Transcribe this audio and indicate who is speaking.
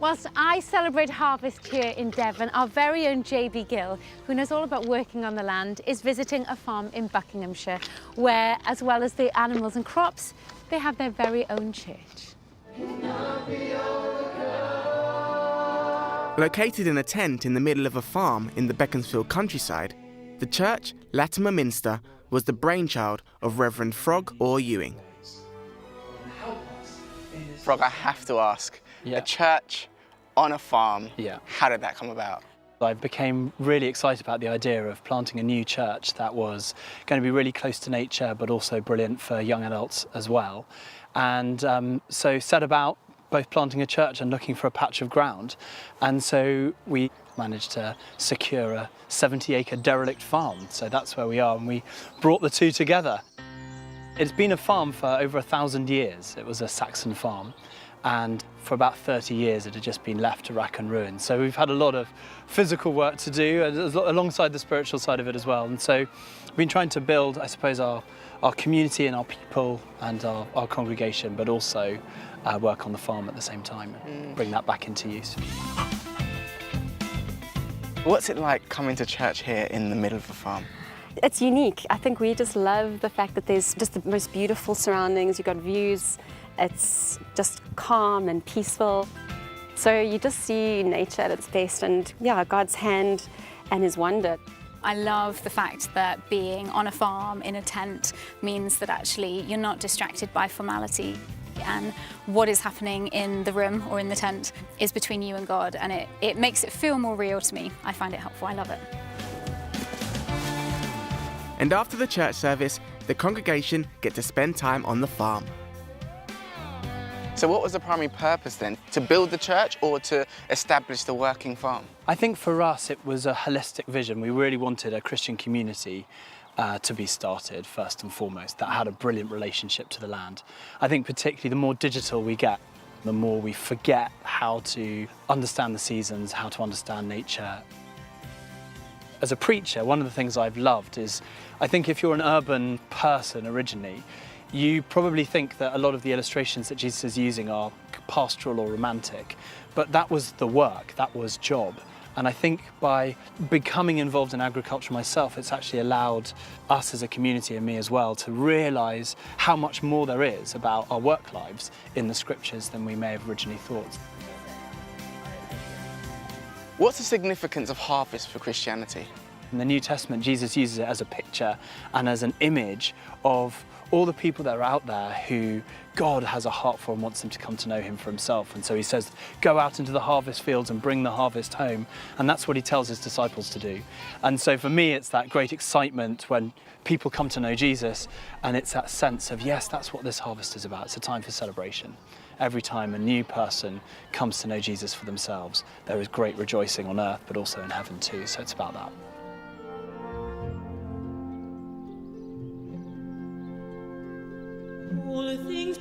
Speaker 1: Whilst I celebrate harvest here in Devon, our very own JB Gill, who knows all about working on the land, is visiting a farm in Buckinghamshire, where, as well as the animals and crops, they have their very own church.
Speaker 2: Located in a tent in the middle of a farm in the Beaconsfield countryside, the church, Latimer Minster, was the brainchild of Reverend Frog or Ewing.
Speaker 3: Frog, I have to ask, a church on a farm, how did that come about?
Speaker 4: I became really excited about the idea of planting a new church that was going to be really close to nature but also brilliant for young adults as well. And so set about both planting a church and looking for a patch of ground. And so we managed to secure a 70-acre derelict farm. So that's where we are, and we brought the two together. It's been a farm for over 1,000 years. It was a Saxon farm, and for about 30 years it had just been left to rack and ruin. So we've had a lot of physical work to do alongside the spiritual side of it as well. And so we've been trying to build, I suppose, our community and our people and our congregation, but also work on the farm at the same time and bring that back into use.
Speaker 3: What's it like coming to church here in the middle of a farm?
Speaker 5: It's unique. I think we just love the fact that there's just the most beautiful surroundings. You've got views. It's just calm and peaceful. So you just see nature at its best and, yeah, God's hand and His wonder.
Speaker 6: I love the fact that being on a farm in a tent means that actually you're not distracted by formality, and what is happening in the room or in the tent is between you and God, and it makes it feel more real to me. I find it helpful. I love it.
Speaker 2: And after the church service, the congregation get to spend time on the farm.
Speaker 3: So what was the primary purpose then? To build the church or to establish the working farm?
Speaker 4: I think for us it was a holistic vision. We really wanted a Christian community to be started first and foremost that had a brilliant relationship to the land. I think particularly the more digital we get, the more we forget how to understand the seasons, how to understand nature. As a preacher, one of the things I've loved is, I think if you're an urban person originally, you probably think that a lot of the illustrations that Jesus is using are pastoral or romantic, but that was the work, that was job. And I think by becoming involved in agriculture myself, it's actually allowed us as a community and me as well to realise how much more there is about our work lives in the scriptures than we may have originally thought.
Speaker 3: What's the significance of harvest for Christianity?
Speaker 4: In the New Testament, Jesus uses it as a picture and as an image of all the people that are out there who God has a heart for and wants them to come to know Him for Himself. And so He says, go out into the harvest fields and bring the harvest home. And that's what He tells His disciples to do. And so for me, it's that great excitement when people come to know Jesus, and it's that sense of, yes, that's what this harvest is about. It's a time for celebration. Every time a new person comes to know Jesus for themselves, there is great rejoicing on earth, but also in heaven too. So it's about that.
Speaker 7: All things